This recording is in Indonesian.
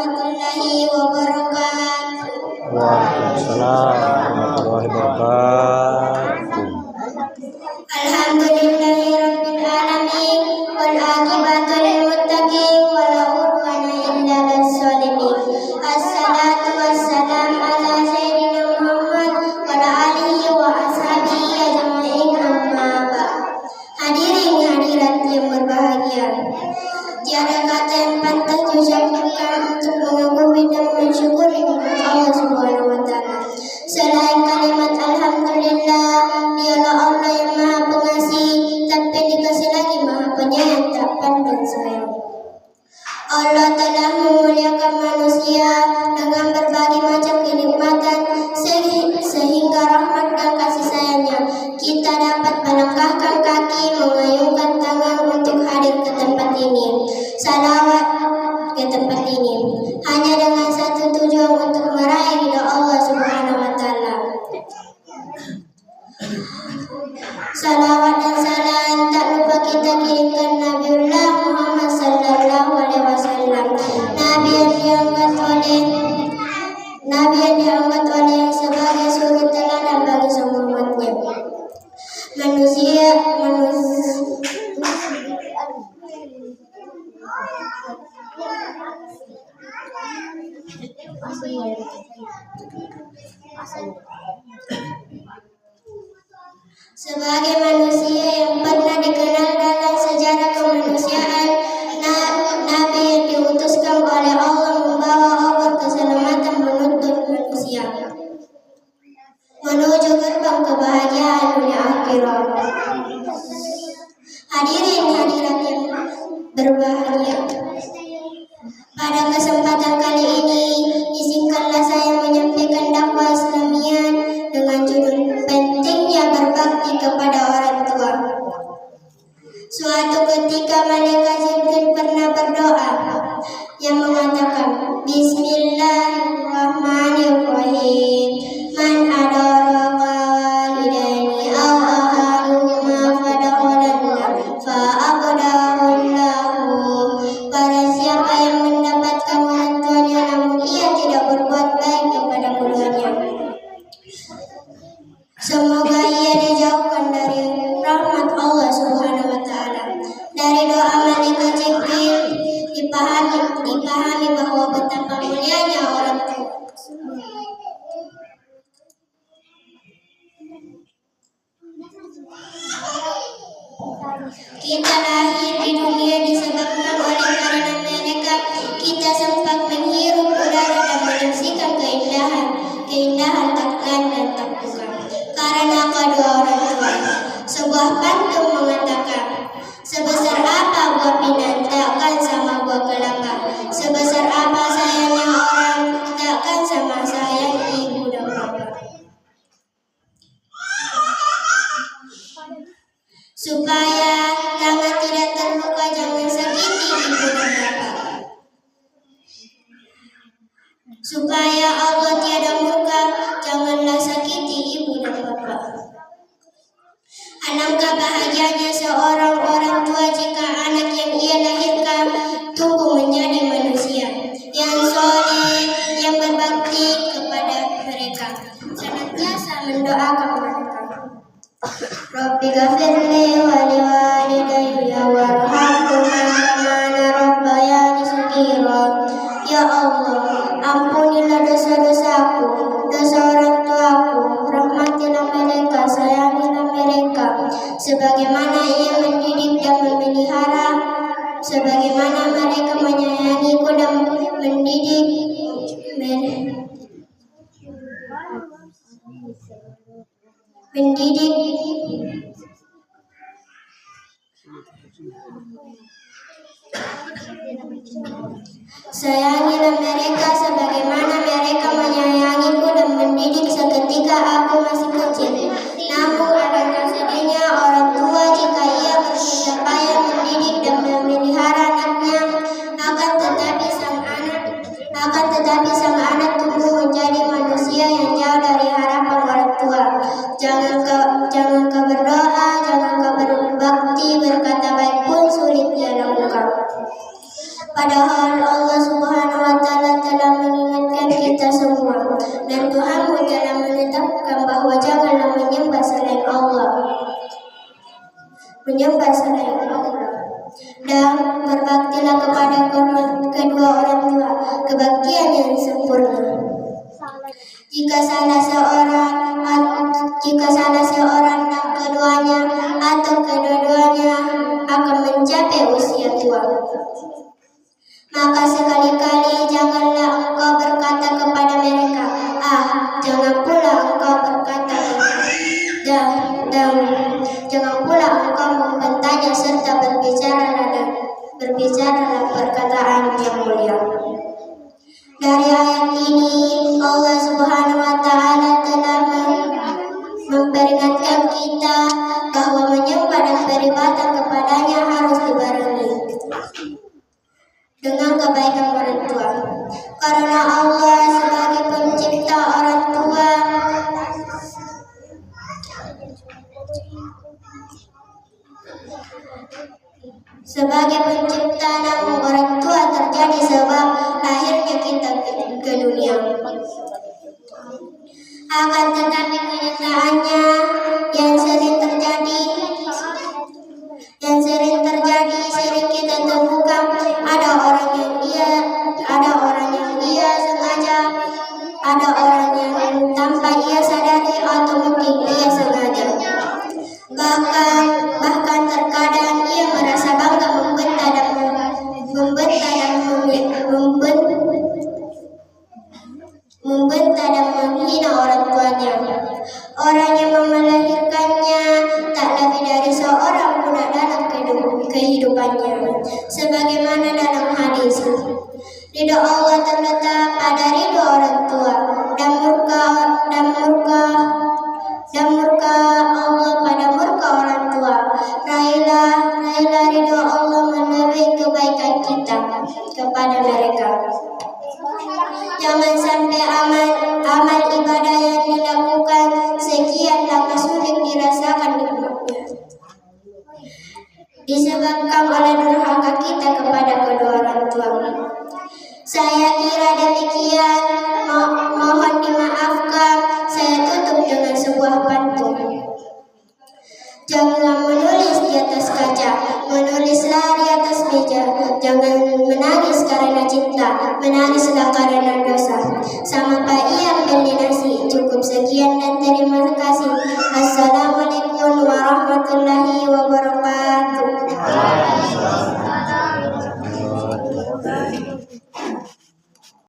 warahmatullahi wabarakatuh. Waalaikumsalam warahmatullahi wabarakatuh. Alhamdulillahirabbil alamin wal aqibatu lil muttaqin wala udwana illa 'alal zalimin. Assalatu wassalamu ala sayyidina Muhammad wa ala alihi wa ashabihi ajma'in amma ba'd. Hadirin hadirat yang berbahagia, tiada kata yang pantas diucapkan untuk mengagumi dan mensyukuri Allah Subhanahu wa taala selain kalimat alhamdulillah. Dialah Allah yang Maha Pengasih, tapi dikasih lagi Maha Penyayang, tak pandang sayang. Allah telah memuliakan manusia dengan berbagai macam kenikmatan, sehingga rahmat dan kasih sayangnya kita dapat melangkahkan kaki, mengayunkan tangan untuk hadir ke tempat ini, salawat ke tempat ini, hanya dengan satu tujuan, untuk meraih ridha Allah Subhanahu wa taala. Salawat dan salam tak lupa kita kirimkan Nabiullah Muhammad sallallahu alaihi wasallam, Nabi yang diangkat oleh sebagai suri teladan bagi semua umatnya. Manusia sebagai manusia yang pernah dikenal dalam sejarah kemanusiaan, Nabi yang diutuskan oleh Allah membawa kabar keselamatan menuntut manusia menuju gerbang kebahagiaan dunia akhirat. Hadirin hadirat yang berbahagia, pada kesempatan kali ini izinkanlah saya menyampaikan dakwah Islamiyah dengan judul pentingnya berbakti kepada orang tua. Suatu ketika malaikat Jibril pernah berdoa yang mengatakan, Bismillahirrahmanirrahim. Man adaraka walidaini aw ahaduhuma fadakhalanna fa'abdahullahu. Barang siapa yang mendapatkan orang tuanya namun ia tidak berbuat baik kepada keduanya, semoga ia dijauhkan dari rahmat Allah Subhanahu wa taala. Dari doa malaikat Jibril dipahami bahwa betapa mulianya orang tua. Kita lahir di dunia disebabkan oleh karena mereka kita sempat menghirup udara dan menyaksikan keindahan taklan dan takbukan karena kedua orang tua. Sebuah pantun mengatakan, sebesar apa buah pinang takkan sama buah kelapa, sebesar apa sayangnya orang takkan sama sayang ibu dan bapak. Supaya tangan tidak terluka, jangan sakiti ibu dan bapak. Supaya Allah tiada murka, janganlah sakiti ibu dan bapak. Alangkah bahagianya seorang orang tua jika anak yang ia lahirkan tumbuh menjadi manusia yang soleh, yang berbakti kepada mereka, senantiasa mendoakan mereka. Rabbi ghafirli wa liwalidayya warhamhuma kama rabbayani shaghira. Ya Allah, ampunilah dosa-dosaku, dosa orang tuaku, rahmatilah mereka, sayangilah mereka, sebagaimana ia mendidik dan memelihara, sebagaimana mereka menyayangiku dan mendidik sayangilah mereka sebagaimana mereka menyayangiku dan mendidik seketika aku masih kecil. Namun alangkah sedihnya orang tua jika ia bersusah payah mendidik dan memelihara anaknya, akan tetapi sang anak tumbuh menjadi manusia yang jauh dari harapan orang tua. Jangan kau berdoa, jangan kau berbakti, berkata baik pun sulit dia lakukan. Padahal Allah Subhanahu wa taala Jika salah seorang dan keduanya atau kedua-duanya akan mencapai usia tua, maka sekali-kali janganlah engkau berkata kepada mereka, jangan pula engkau berkata, dan jangan pula engkau membantahnya serta berbicaralah perkataan yang mulia. Dari ayat ini Allah Subhanahu wa Ta'ala telah memperingatkan kita bahwa menyembah dan beribadah kepadanya harus dibarengi dengan kebaikan orang tua, karena Allah sebagai pencipta orang tua namun orang tua terjadi sebab lahirnya kita ke dunia. Akan tetapi kenyataannya yang sering terjadi sering kita temukan ada orang yang dia sengaja, ada orang yang tanpa dia sadari atau mungkin dia sengaja. Bahkan terkadang ia merasa bangga membentak dan menghina orang tuanya. Orang yang melahirkannya tak lebih dari seorang budak dalam kehidupannya. Sebagaimana dalam hadis, ridho Allah terletak pada ridho orang tua dan murka Allah pada murka orang tua. Raihlah ridho Allah melebihi kebaikan kita kepada mereka. Jangan sampai amal ibadah yang dilakukan sekian lama sulit dirasakan nikmatnya, disebabkan oleh durhaka kita kepada kedua orang tua. Saya kira demikian. Mohon dimaafkan. Saya tutup dengan sebuah pantun. Jangan menulis di atas kaca, menulislah di atas meja. Jangan menangis karena cinta, menangislah karena dosa. Sama Pak Iam beli nasi. Cukup sekian dan terima kasih. Assalamualaikum warahmatullahi wabarakatuh.